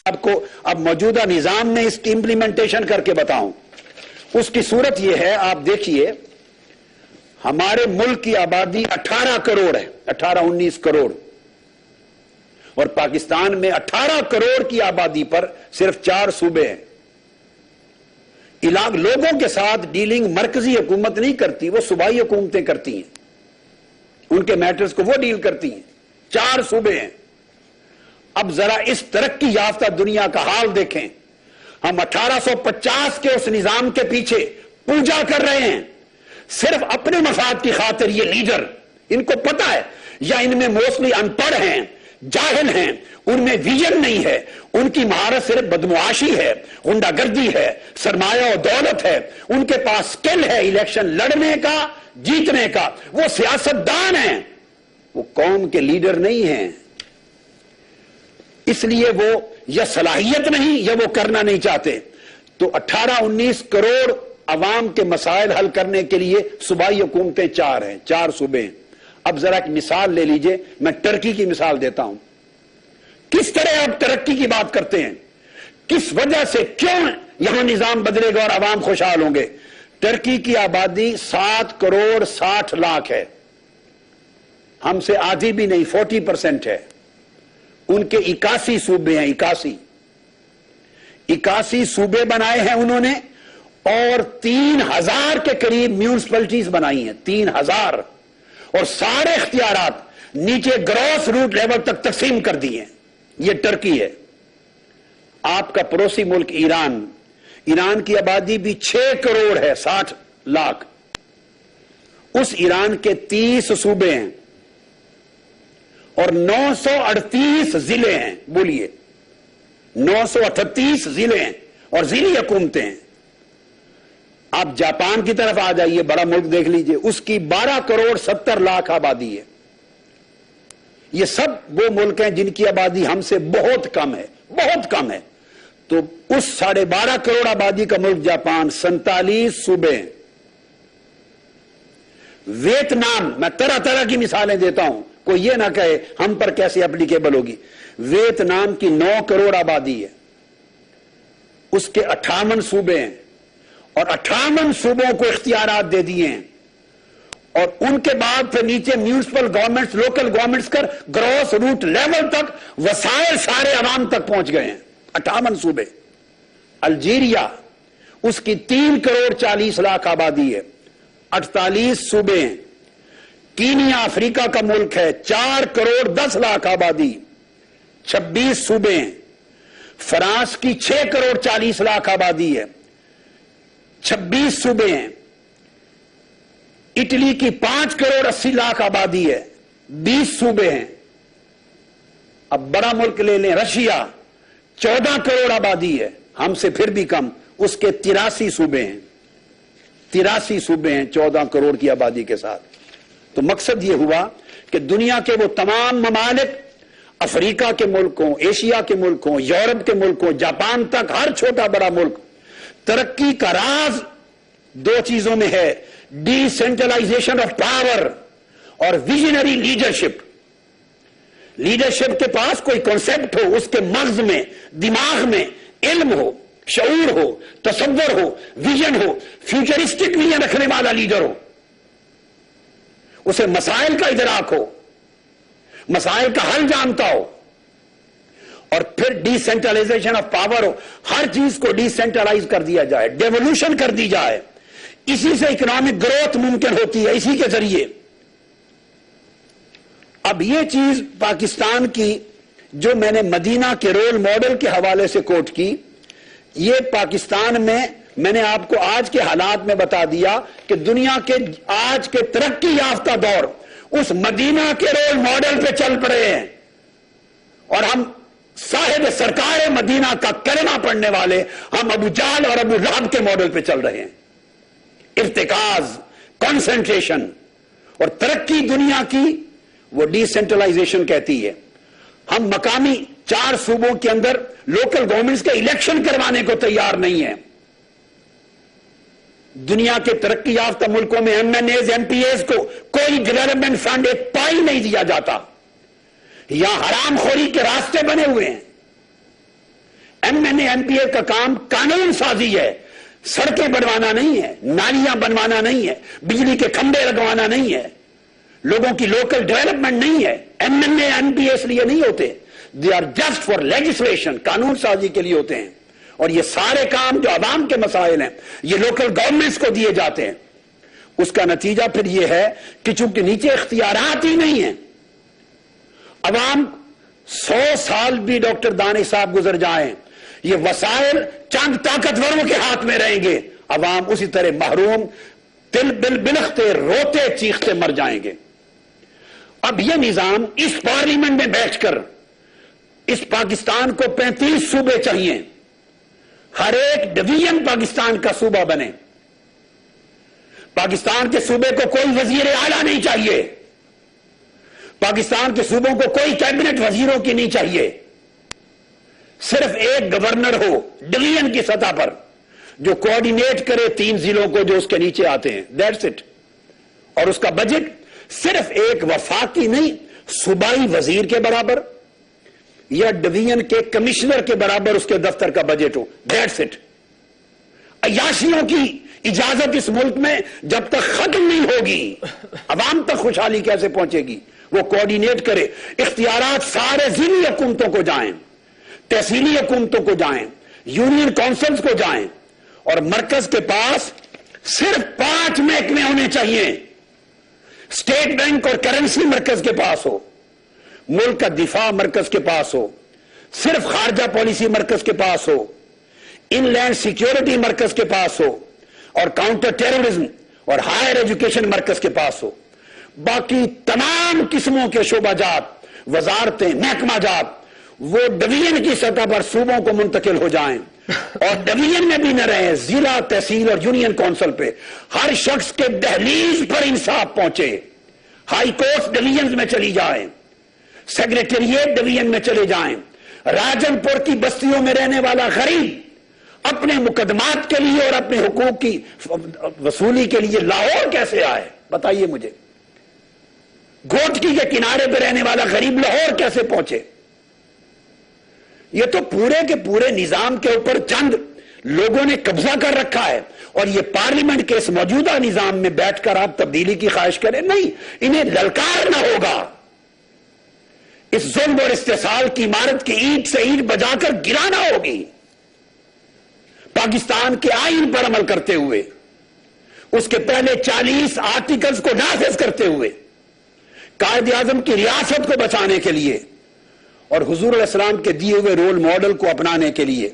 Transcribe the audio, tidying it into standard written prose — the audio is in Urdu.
آپ کو اب موجودہ نظام میں اس کی امپلیمنٹیشن کر کے بتاؤں. اس کی صورت یہ ہے، آپ دیکھیے ہمارے ملک کی آبادی 18 کروڑ ہے، 18-19 کروڑ، اور پاکستان میں 18 کروڑ کی آبادی پر صرف 4 صوبے ہیں. لوگوں کے ساتھ ڈیلنگ مرکزی حکومت نہیں کرتی، وہ صوبائی حکومتیں کرتی ہیں، ان کے میٹرز کو وہ ڈیل کرتی ہیں. 4 صوبے ہیں. اب ذرا اس ترقی یافتہ دنیا کا حال دیکھیں. ہم 1850 کے اس نظام کے پیچھے پوجا کر رہے ہیں، صرف اپنے مفاد کی خاطر. یہ لیڈر، ان کو پتا ہے، یا ان میں موسٹلی ان پڑھ ہیں، جاہل ہیں، ان میں ویژن نہیں ہے، ان کی مہارت صرف بدمعاشی ہے، غنڈہ گردی ہے، سرمایہ و دولت ہے. ان کے پاس سکل ہے الیکشن لڑنے کا، جیتنے کا. وہ سیاستدان ہیں، وہ قوم کے لیڈر نہیں ہیں. اس لیے وہ یا صلاحیت نہیں یا وہ کرنا نہیں چاہتے. تو 18-19 کروڑ عوام کے مسائل حل کرنے کے لیے صوبائی حکومتیں 4 ہیں، 4 صوبے ہیں. اب ذرا ایک مثال لے لیجئے، میں ٹرکی کی مثال دیتا ہوں. کس طرح آپ ترقی کی بات کرتے ہیں، کس وجہ سے، کیوں یہاں نظام بدلے گا اور عوام خوشحال ہوں گے. ٹرکی کی آبادی 7 کروڑ 60 لاکھ ہے، ہم سے آدھی بھی نہیں، 40% ہے. ان کے 81 صوبے ہیں، 81 صوبے بنائے ہیں انہوں نے، اور 3000 کے قریب میونسپلٹیز بنائی ہیں، 3000، اور سارے اختیارات نیچے گراس روٹ لیول تک تقسیم کر دی ہیں. یہ ٹرکی ہے. آپ کا پڑوسی ملک ایران کی آبادی بھی 6 کروڑ ہے، 60 لاکھ. اس ایران کے 30 صوبے ہیں اور 938 ضلع ہیں. بولیے، 938 ضلع ہیں اور ضلعی حکومتیں ہیں. آپ جاپان کی طرف آ جائیے، بڑا ملک دیکھ لیجئے، اس کی 12 کروڑ 70 لاکھ آبادی ہے. یہ سب وہ ملک ہیں جن کی آبادی ہم سے بہت کم ہے، بہت کم ہے. تو اس 12.5 کروڑ آبادی کا ملک جاپان، 47 صوبے ہیں. ویتنام، میں طرح طرح کی مثالیں دیتا ہوں، کوئی یہ نہ کہے ہم پر کیسے اپلیکیبل ہوگی. ویتنام کی 9 کروڑ آبادی ہے، اس کے 58 صوبے ہیں، اور 58 صوبوں کو اختیارات دے دیے ہیں. اور ان کے بعد پھر نیچے میونسپل گورنمنٹس، لوکل گورنمنٹس کر گراس روٹ لیول تک وسائل سارے عوام تک پہنچ گئے ہیں. 58 صوبے. الجیریا، اس کی 3 کروڑ 40 لاکھ آبادی ہے، 48 صوبے ہیں. کینیا افریقہ کا ملک ہے، 4 کروڑ 10 لاکھ آبادی، 26 صوبے ہیں. فرانس کی 6 کروڑ 40 لاکھ آبادی ہے، 26 صوبے ہیں. اٹلی کی 5 کروڑ 80 لاکھ آبادی ہے، 20 صوبے ہیں. اب بڑا ملک لے لیں، رشیا، 14 کروڑ آبادی ہے، ہم سے پھر بھی کم، اس کے 83 صوبے ہیں. 83 صوبے ہیں 14 کروڑ کی آبادی کے ساتھ. تو مقصد یہ ہوا کہ دنیا کے وہ تمام ممالک، افریقہ کے ملکوں، ایشیا کے ملکوں، یورپ کے ملکوں، جاپان تک، ہر چھوٹا بڑا ملک، ترقی کا راز 2 چیزوں میں ہے: ڈی سینٹرلائزیشن آف پاور اور ویژنری لیڈرشپ. لیڈرشپ کے پاس کوئی کانسیپٹ ہو، اس کے مغز میں، دماغ میں علم ہو، شعور ہو، تصور ہو، ویژن ہو، فیوچرسٹک ویژن رکھنے والا لیڈر ہو. اسے مسائل کا ادراک ہو، مسائل کا حل جانتا ہو، اور پھر ڈی سینٹرلائزیشن آف پاور ہو. ہر چیز کو ڈی سینٹرلائز کر دیا جائے، ڈیولوشن کر دی جائے. اسی سے اکنامک گروتھ ممکن ہوتی ہے، اسی کے ذریعے. اب یہ چیز پاکستان کی جو میں نے مدینہ کے رول ماڈل کے حوالے سے کوٹ کی، یہ پاکستان میں نے آپ کو آج کے حالات میں بتا دیا کہ دنیا کے آج کے ترقی یافتہ دور اس مدینہ کے رول ماڈل پہ چل پڑے ہیں، اور ہم صاحب سرکار مدینہ کا کلمہ پڑھنے والے، ہم ابو جہل اور ابو لہب کے ماڈل پہ چل رہے ہیں. ارتکاز، کنسنٹریشن اور ترقی دنیا کی وہ ڈی سینٹرلائزیشن کہتی ہے. ہم مقامی 4 صوبوں کے اندر لوکل گورنمنٹس کے الیکشن کروانے کو تیار نہیں ہیں. دنیا کے ترقی یافتہ ملکوں میں M N Es, M P Es کو کوئی ڈیولپمنٹ فنڈ ایک پائی نہیں دیا جاتا. یہاں حرام خوری کے راستے بنے ہوئے ہیں. M N A M P A کا کام قانون سازی ہے، سڑکیں بنوانا نہیں ہے، نالیاں بنوانا نہیں ہے، بجلی کے کھمبے لگوانا نہیں ہے، لوگوں کی لوکل ڈیولپمنٹ نہیں ہے. M N A M P A اس لیے نہیں ہوتے، they are just for legislation, قانون سازی کے لیے ہوتے ہیں. اور یہ سارے کام جو عوام کے مسائل ہیں یہ لوکل گورنمنٹس کو دیے جاتے ہیں. اس کا نتیجہ پھر یہ ہے کہ چونکہ نیچے اختیارات ہی نہیں ہیں، عوام 100 سال بھی ڈاکٹر دانش صاحب گزر جائیں، یہ وسائل چند طاقتوروں کے ہاتھ میں رہیں گے، عوام اسی طرح محروم دل بلختے روتے چیختے مر جائیں گے. اب یہ نظام اس پارلیمنٹ میں بیٹھ کر اس پاکستان کو 35 صوبے چاہیے، ہر ایک ڈویژن پاکستان کا صوبہ بنے، پاکستان کے صوبے کو کوئی وزیر اعلیٰ نہیں چاہیے، پاکستان کے صوبوں کو کوئی کیبنٹ وزیروں کی نہیں چاہیے، صرف ایک گورنر ہو ڈویژن کی سطح پر جو کوآرڈینیٹ کرے 3 ضلعوں کو جو اس کے نیچے آتے ہیں، دیٹس اٹ. اور اس کا بجٹ صرف ایک وفاقی نہیں، صوبائی وزیر کے برابر یا ڈویژن کے کمشنر کے برابر اس کے دفتر کا بجٹ ہو، دیٹس اٹ. عیاشیوں کی اجازت اس ملک میں جب تک ختم نہیں ہوگی عوام تک خوشحالی کیسے پہنچے گی؟ وہ کوآرڈینیٹ کرے، اختیارات سارے ضلعی حکومتوں کو جائیں، تحصیلی حکومتوں کو جائیں، یونین کونسلز کو جائیں، اور مرکز کے پاس صرف 5 محکمے ہونے چاہیے. اسٹیٹ بینک اور کرنسی مرکز کے پاس ہو، ملک کا دفاع مرکز کے پاس ہو، صرف خارجہ پالیسی مرکز کے پاس ہو، ان لینڈ سیکیورٹی مرکز کے پاس ہو، اور کاؤنٹر ٹیررزم اور ہائر ایجوکیشن مرکز کے پاس ہو. باقی تمام قسموں کے شعبہ جات، وزارتیں، محکمہ جات وہ ڈویژن کی سطح پر صوبوں کو منتقل ہو جائیں، اور ڈویژن میں بھی نہ رہے، ضلع، تحصیل اور یونین کونسل پہ ہر شخص کے دہلیز پر انصاف پہنچے. ہائی کورٹ ڈویژنز میں چلی جائیں، سیکریٹریٹ ڈویژن میں چلے جائیں. راجن پور کی بستیوں میں رہنے والا غریب اپنے مقدمات کے لیے اور اپنے حقوق کی وصولی کے لیے لاہور کیسے آئے؟ بتائیے مجھے. گوٹکی کے کنارے پہ رہنے والا غریب لاہور کیسے پہنچے؟ یہ تو پورے کے پورے نظام کے اوپر چند لوگوں نے قبضہ کر رکھا ہے، اور یہ پارلیمنٹ کے اس موجودہ نظام میں بیٹھ کر آپ تبدیلی کی خواہش کریں؟ نہیں، انہیں للکارنا ہوگا. اس ظلم اور استحصال کی عمارت کی اینٹ سے اینٹ بجا کر گرانا ہوگی. پاکستان کے آئین پر عمل کرتے ہوئے، اس کے پہلے 40 آرٹیکلز کو نافذ کرتے ہوئے، قائد اعظم کی ریاست کو بچانے کے لیے اور حضور علیہ السلام کے دیے ہوئے رول ماڈل کو اپنانے کے لیے